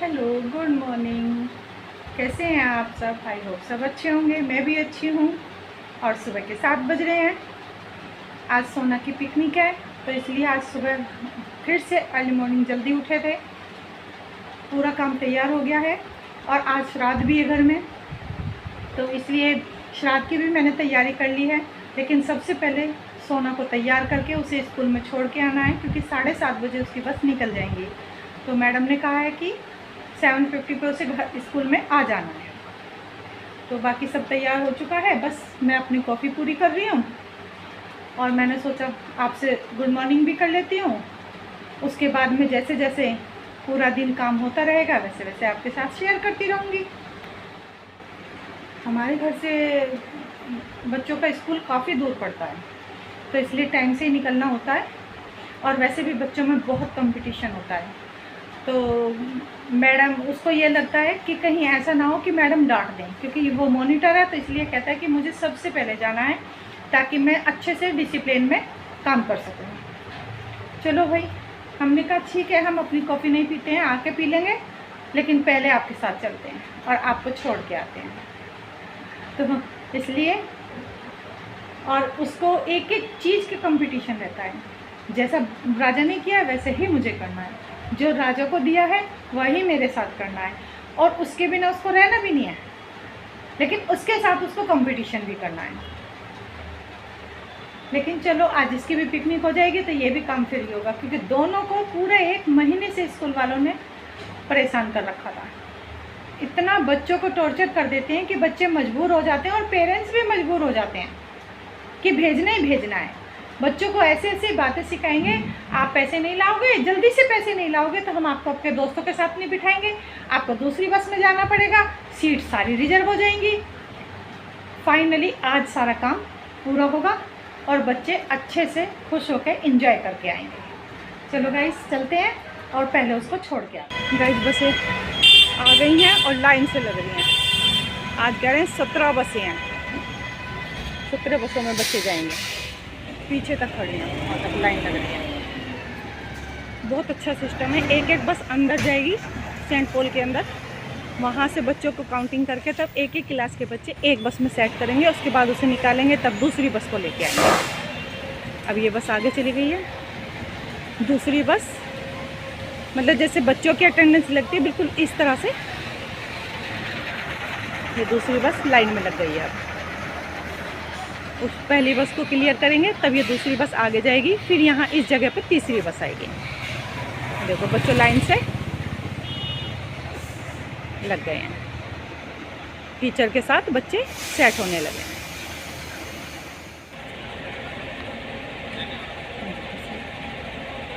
Hello, good morning. कैसे हैं आप सब? आई होप सब अच्छे होंगे। मैं भी अच्छी हूँ। और सुबह के 7 बज रहे हैं। आज सोना की पिकनिक है, तो इसलिए आज सुबह फिर से अर्ली मॉर्निंग जल्दी उठे थे। पूरा काम तैयार हो गया है और आज श्राद्ध भी है घर में, तो इसलिए श्राद्ध की भी मैंने तैयारी कर ली है। लेकिन सबसे पहले सोना को तैयार करके उसे स्कूल में छोड़ के आना है, क्योंकि 7:30 बजे उसकी बस निकल जाएंगी। तो मैडम ने कहा है कि 7:50 पे उसे घर स्कूल में आ जाना है। तो बाकी सब तैयार हो चुका है, बस मैं अपनी कॉफ़ी पूरी कर रही हूँ। और मैंने सोचा आपसे गुड मॉर्निंग भी कर लेती हूँ। उसके बाद में जैसे जैसे पूरा दिन काम होता रहेगा वैसे वैसे आपके साथ शेयर करती रहूँगी। हमारे घर से बच्चों का स्कूल काफ़ी दूर पड़ता है, तो इसलिए टाइम से ही निकलना होता है। और वैसे भी बच्चों में बहुत कंपटीशन होता है, तो मैडम उसको ये लगता है कि कहीं ऐसा ना हो कि मैडम डांट दें, क्योंकि वो मॉनिटर है, तो इसलिए कहता है कि मुझे सबसे पहले जाना है ताकि मैं अच्छे से डिसिप्लिन में काम कर सकूँ। चलो भाई, हमने कहा ठीक है, हम अपनी कॉफ़ी नहीं पीते हैं, आके पी लेंगे, लेकिन पहले आपके साथ चलते हैं और आपको छोड़ के आते हैं। तो इसलिए, और उसको एक एक चीज़ के कंपटीशन रहता है। जैसा राजा ने किया वैसे ही मुझे करना है, जो राजा को दिया है वही मेरे साथ करना है, और उसके बिना उसको रहना भी नहीं है, लेकिन उसके साथ उसको कंपटीशन भी करना है। लेकिन चलो, आज इसकी भी पिकनिक हो जाएगी तो ये भी काम फ्री होगा, क्योंकि दोनों को पूरे 1 महीने से स्कूल वालों ने परेशान कर रखा था। इतना बच्चों को टॉर्चर कर देते हैं कि बच्चे मजबूर हो जाते हैं और पेरेंट्स भी मजबूर हो जाते हैं कि भेजना ही भेजना है। बच्चों को ऐसे ऐसे बातें सिखाएंगे, आप पैसे नहीं लाओगे, जल्दी से पैसे नहीं लाओगे तो हम आपको आपके दोस्तों के साथ नहीं बिठाएंगे, आपको दूसरी बस में जाना पड़ेगा, सीट सारी रिजर्व हो जाएंगी। फाइनली आज सारा काम पूरा होगा और बच्चे अच्छे से खुश होकर एंजॉय करके आएंगे। चलो गाइस, चलते हैं और पहले उसको छोड़ के आते हैं। गाइस, बसें आ गई हैं और लाइन से लग रही हैं। आज कह रहे हैं 17 बसें हैं, 17 बसों में बच्चे जाएंगे। पीछे तक खड़ी हैं, वहाँ तक लाइन लग रही है। बहुत अच्छा सिस्टम है। एक एक बस अंदर जाएगी सेंट पॉल के अंदर, वहाँ से बच्चों को काउंटिंग करके तब एक एक क्लास के बच्चे एक बस में सेट करेंगे, उसके बाद उसे निकालेंगे, तब दूसरी बस को लेके आएंगे। अब ये बस आगे चली गई है। दूसरी बस, मतलब जैसे बच्चों की अटेंडेंस लगती है बिल्कुल इस तरह से, ये दूसरी बस लाइन में लग गई है। अब उस पहली बस को क्लियर करेंगे तब ये दूसरी बस आगे जाएगी, फिर यहाँ इस जगह पर तीसरी बस आएगी। देखो, बच्चों लाइन से लग गए हैं, टीचर के साथ बच्चे सेट होने लगे हैं।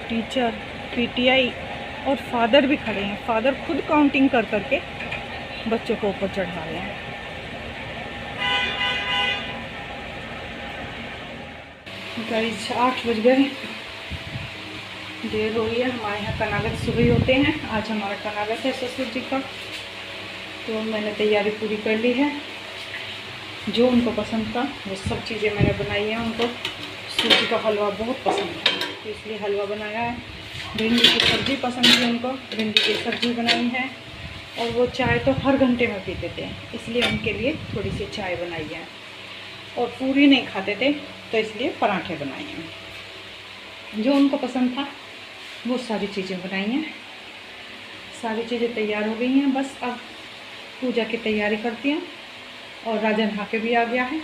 टीचर, पीटीआई और फादर भी खड़े हैं। फादर खुद काउंटिंग कर करके बच्चों को ऊपर चढ़ा रहे हैं। गाइस, 8 बज गए, देर हो गई है। हमारे यहाँ कनागत सुबह ही होते हैं। आज हमारा कनागत है ससुर जी का, तो मैंने तैयारी पूरी कर ली है। जो उनको पसंद था वो सब चीज़ें मैंने बनाई हैं। उनको सूजी का हलवा बहुत पसंद है, तो इसलिए हलवा बनाया है। भिंडी की सब्ज़ी पसंद थी उनको, भिंडी की सब्ज़ी बनाई है। और वो चाय तो हर घंटे में पीते थे, इसलिए उनके लिए थोड़ी सी चाय बनाई है। और पूरी नहीं खाते थे, तो इसलिए पराठे बनाए हैं। जो उनको पसंद था वो सारी चीज़ें बनाई हैं। सारी चीज़ें तैयार हो गई हैं, बस अब पूजा की तैयारी करती हूँ। और राजा नहा के भी आ गया है,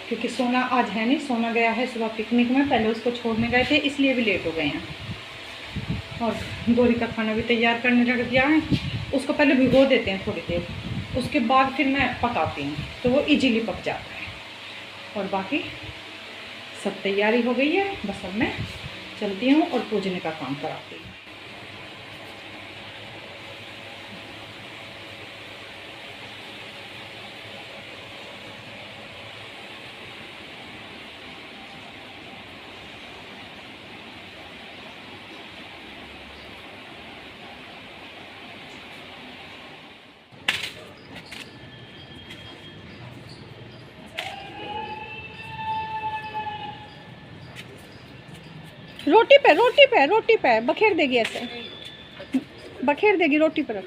क्योंकि सोना आज है नहीं, सोना गया है सुबह पिकनिक में, पहले उसको छोड़ने गए थे, इसलिए भी लेट हो गए हैं। और गोरी का खाना भी तैयार करने लग गया है। उसको पहले भिगो देते हैं थोड़ी देर, उसके बाद फिर मैं पकाती हूँ, तो वो इजीली पक जाता है। और बाकी सब तैयारी हो गई है, बस अब मैं चलती हूँ और पूजने का काम कराती हूँ। रोटी पे बखेर देगी ऐसे। बखेर देगी रोटी पर।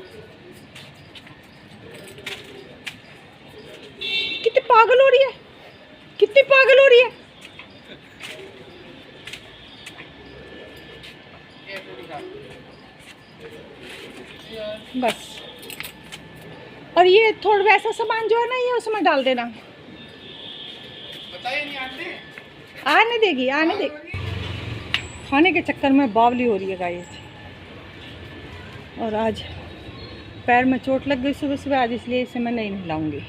कितनी पागल हो रही है, कितनी पागल हो रही है। बस। और ये थोड़ा वैसा सामान जो है ना, ये उसमें डाल देना। बताइए नहीं आने देगी, आने देगी। खाने के चक्कर में बावली हो रही है गाइस। और आज पैर में चोट लग गई सुबह सुबह आज, इसलिए इसे मैं नहीं नहलाऊंगी।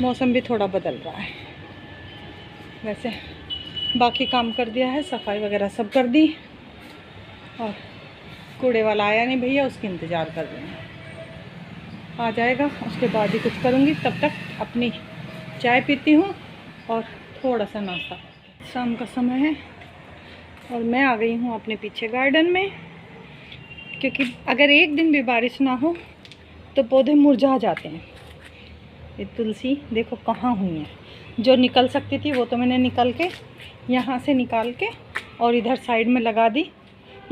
मौसम भी थोड़ा बदल रहा है। वैसे बाकी काम कर दिया है, सफाई वगैरह सब कर दी। और कूड़े वाला आया नहीं भैया, उसकी इंतज़ार कर रहे हैं। आ जाएगा उसके बाद ही कुछ करूँगी। तब तक अपनी चाय पीती हूँ और थोड़ा सा नाश्ता। शाम का समय है और मैं आ गई हूँ अपने पीछे गार्डन में, क्योंकि अगर एक दिन भी बारिश ना हो तो पौधे मुरझा जाते हैं। ये तुलसी देखो कहाँ हुई है, जो निकल सकती थी वो तो मैंने निकल के यहाँ से निकाल के और इधर साइड में लगा दी,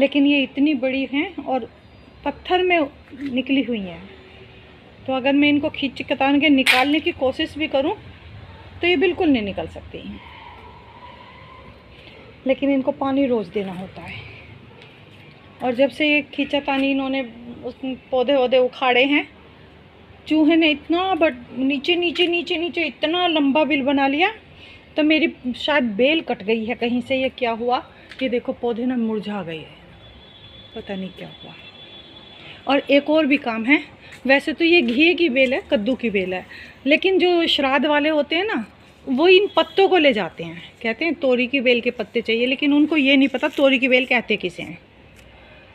लेकिन ये इतनी बड़ी हैं और पत्थर में निकली हुई हैं। तो अगर मैं इनको खींच कतान के निकालने की कोशिश भी करूं तो ये बिल्कुल नहीं निकल सकती। लेकिन इनको पानी रोज़ देना होता है। और जब से ये खींचातानी इन्होंने उस पौधे वौधे उखाड़े हैं, चूहे ने इतना नीचे नीचे नीचे नीचे इतना लंबा बिल बना लिया, तो मेरी शायद बेल कट गई है कहीं से। ये क्या हुआ, ये देखो पौधे ना मुरझा गए हैं, पता नहीं क्या हुआ। और एक और भी काम है। वैसे तो ये घी की बेल है, कद्दू की बेल है, लेकिन जो श्राद्ध वाले होते हैं ना, वो इन पत्तों को ले जाते हैं, कहते हैं तोरी की बेल के पत्ते चाहिए, लेकिन उनको ये नहीं पता तोरी की बेल कहते किसे हैं।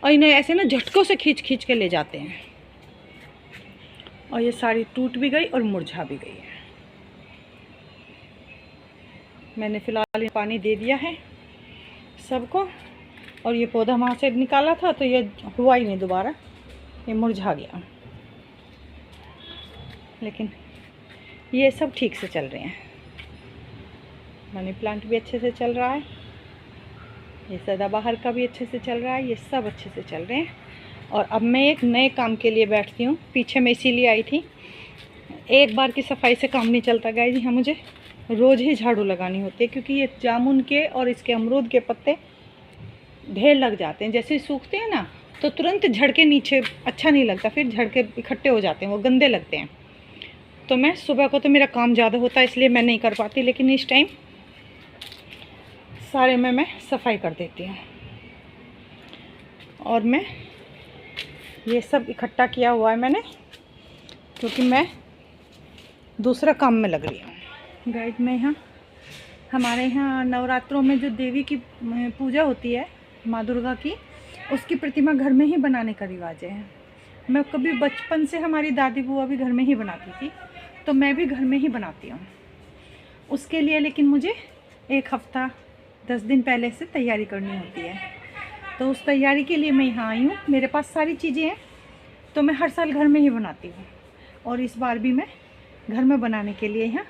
और इन्हें ऐसे ना झटकों से खींच खींच के ले जाते हैं। और ये सारी टूट भी गई और मुरझा भी गई है। मैंने फ़िलहाल पानी दे दिया है सबको। और ये पौधा वहाँ से निकाला था तो ये हुआ ही नहीं दोबारा, ये मुरझा गया। लेकिन ये सब ठीक से चल रहे हैं। मनी प्लांट भी अच्छे से चल रहा है, ये सदाबहार का भी अच्छे से चल रहा है, ये सब अच्छे से चल रहे हैं। और अब मैं एक नए काम के लिए बैठती हूँ। पीछे मैं इसीलिए आई थी, एक बार की सफाई से काम नहीं चलता गाइस। यहाँ मुझे रोज़ ही झाड़ू लगानी होती है, क्योंकि ये जामुन के और इसके अमरूद के पत्ते ढेर लग जाते हैं। जैसे सूखते हैं ना तो तुरंत झड़ के नीचे अच्छा नहीं लगता, फिर झड़ के इकट्ठे हो जाते हैं, वो गंदे लगते हैं। तो मैं सुबह को तो मेरा काम ज़्यादा होता है, इसलिए मैं नहीं कर पाती, लेकिन इस टाइम सारे में मैं सफाई कर देती हूँ। और मैं ये सब इकट्ठा किया हुआ है मैंने, क्योंकि मैं दूसरा काम में लग रही हूँ। गाइस मैं यहाँ हमारे यहाँ नवरात्रों में जो देवी की पूजा होती है, माँ दुर्गा की, उसकी प्रतिमा घर में ही बनाने का रिवाज है। मैं कभी बचपन से, हमारी दादी बुआ भी घर में ही बनाती थी, तो मैं भी घर में ही बनाती हूँ उसके लिए। लेकिन मुझे 1 हफ्ता 10 दिन पहले से तैयारी करनी होती है, तो उस तैयारी के लिए मैं यहाँ आई हूँ। मेरे पास सारी चीज़ें हैं, तो मैं हर साल घर में ही बनाती हूँ। और इस बार भी मैं घर में बनाने के लिए यहाँ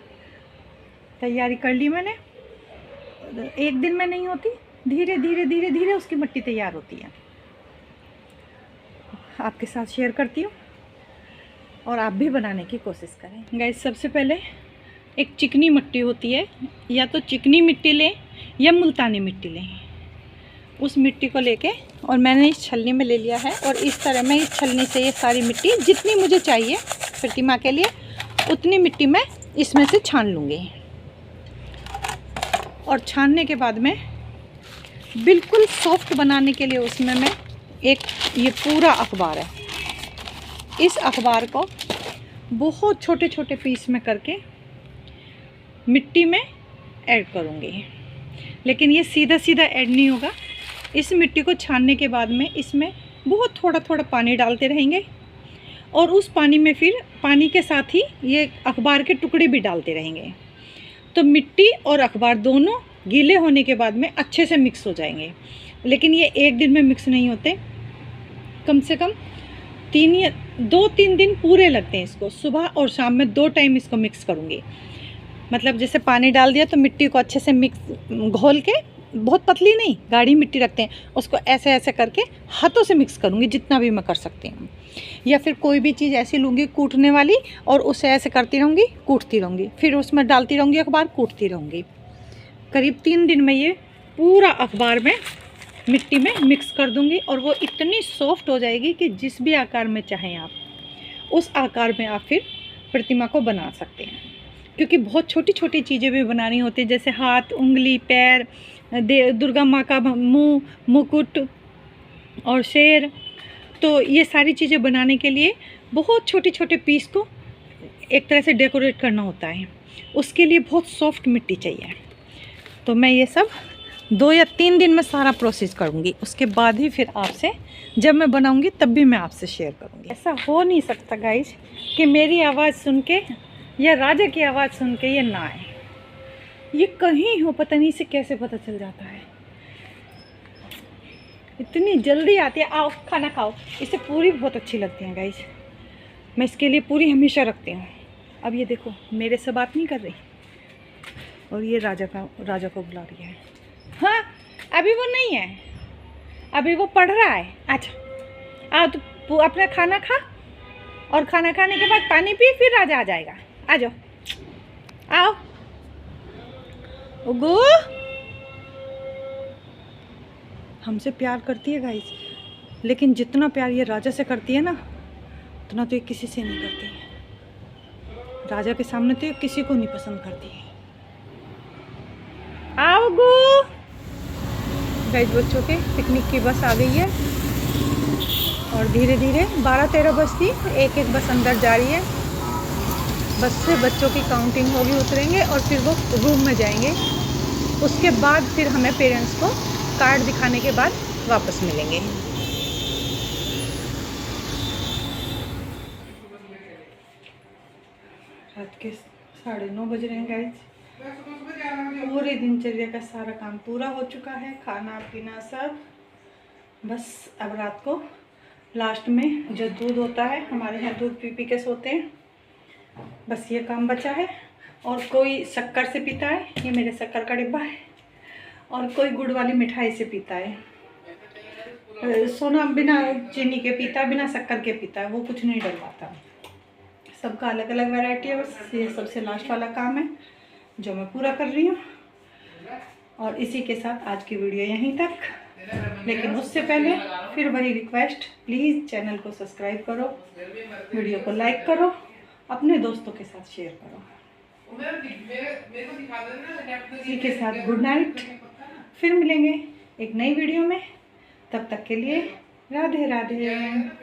तैयारी कर ली मैंने। एक दिन में नहीं होती, धीरे धीरे धीरे धीरे उसकी मिट्टी तैयार होती है। आपके साथ शेयर करती हूँ और आप भी बनाने की कोशिश करें। गाइस सबसे पहले एक चिकनी मिट्टी होती है, या तो चिकनी मिट्टी लें या मुल्तानी मिट्टी लें। उस मिट्टी को लेके, और मैंने इस छलनी में ले लिया है, और इस तरह मैं इस छलनी से ये सारी मिट्टी जितनी मुझे चाहिए प्रतिमा के लिए उतनी मिट्टी मैं इसमें से छान लूँगी। और छानने के बाद में बिल्कुल सॉफ्ट बनाने के लिए उसमें मैं एक, ये पूरा अखबार है, इस अखबार को बहुत छोटे छोटे पीस में करके मिट्टी में ऐड करूँगी। लेकिन ये सीधा सीधा ऐड नहीं होगा। इस मिट्टी को छानने के बाद में इसमें बहुत थोड़ा थोड़ा पानी डालते रहेंगे, और उस पानी में फिर पानी के साथ ही ये अखबार के टुकड़े भी डालते रहेंगे। तो मिट्टी और अखबार दोनों गीले होने के बाद में अच्छे से मिक्स हो जाएंगे। लेकिन ये एक दिन में मिक्स नहीं होते, कम से कम 2-3 दिन पूरे लगते हैं इसको। सुबह और शाम में 2 टाइम इसको मिक्स करूँगी। मतलब जैसे पानी डाल दिया तो मिट्टी को अच्छे से मिक्स घोल के बहुत पतली नहीं, गाढ़ी मिट्टी रखते हैं, उसको ऐसे ऐसे करके हाथों से मिक्स करूँगी जितना भी मैं कर सकती हूँ। या फिर कोई भी चीज़ ऐसी लूँगी कूटने वाली और उसे ऐसे करती रहूँगी, कूटती रहूँगी, फिर उसमें डालती रहूँगी अखबार, कूटती रहूँगी। करीब 3 दिन में ये पूरा अखबार में मिट्टी में मिक्स कर दूँगी और वो इतनी सॉफ्ट हो जाएगी कि जिस भी आकार में चाहें आप उस आकार में आप फिर प्रतिमा को बना सकते हैं। क्योंकि बहुत छोटी छोटी चीज़ें भी बनानी होती है, जैसे हाथ, उंगली, पैर, दुर्गा माँ का मुंह, मुकुट और शेर। तो ये सारी चीज़ें बनाने के लिए बहुत छोटे छोटे पीस को एक तरह से डेकोरेट करना होता है, उसके लिए बहुत सॉफ्ट मिट्टी चाहिए। तो मैं ये सब 2 या 3 दिन में सारा प्रोसेस करूँगी, उसके बाद ही फिर आपसे जब मैं बनाऊँगी तब भी मैं आपसे शेयर करूँगी। ऐसा हो नहीं सकता गाइज कि मेरी आवाज़ सुन के या राजा की आवाज़ सुन के ये ना आए। ये कहीं हो, पता नहीं इसे कैसे पता चल जाता है, इतनी जल्दी आती है। आओ खाना खाओ। इसे पूरी बहुत अच्छी लगती है गाइज, मैं इसके लिए पूरी हमेशा रखती हूँ। अब ये देखो मेरे से बात नहीं कर रही और ये राजा को बुला रही है। हाँ अभी वो नहीं है, अभी वो पढ़ रहा है। अच्छा आओ तो अपना खाना खा और खाना खाने के बाद पानी पी, फिर राजा आ जाएगा। आ जाओ, आओ उगू। हमसे प्यार करती है गाइस, लेकिन जितना प्यार ये राजा से करती है ना उतना तो ये किसी से नहीं करती है। राजा के सामने तो ये किसी को नहीं पसंद करती है। आओ गो। गाइस बच्चों के पिकनिक की बस आ गई है और धीरे धीरे 12-13 बस थी, एक एक बस अंदर जा रही है। बस से बच्चों की काउंटिंग होगी, उतरेंगे और फिर वो रूम में जाएंगे। उसके बाद फिर हमें पेरेंट्स को कार्ड दिखाने के बाद वापस मिलेंगे। रात के 9:30 बज रहे हैं गाइस। पूरे दिनचर्या का सारा काम पूरा हो चुका है, खाना पीना सब। बस अब रात को लास्ट में जो दूध होता है, हमारे यहाँ दूध पी पी के सोते हैं, बस ये काम बचा है। और कोई शक्कर से पीता है, ये मेरे शक्कर का डिब्बा है, और कोई गुड़ वाली मिठाई से पीता है। सोना बिना चीनी के पीता है, बिना शक्कर के पीता है, वो कुछ नहीं डलवाता। सबका अलग अलग वैरायटी है। बस ये सबसे लास्ट वाला काम है जो मैं पूरा कर रही हूँ। और इसी के साथ आज की वीडियो यहीं तक, लेकिन उससे पहले फिर वही रिक्वेस्ट, प्लीज़ चैनल को सब्सक्राइब करो, वीडियो को लाइक करो, अपने दोस्तों के साथ शेयर करो। इसी के साथ गुड नाइट, फिर मिलेंगे एक नई वीडियो में। तब तक के लिए राधे राधे।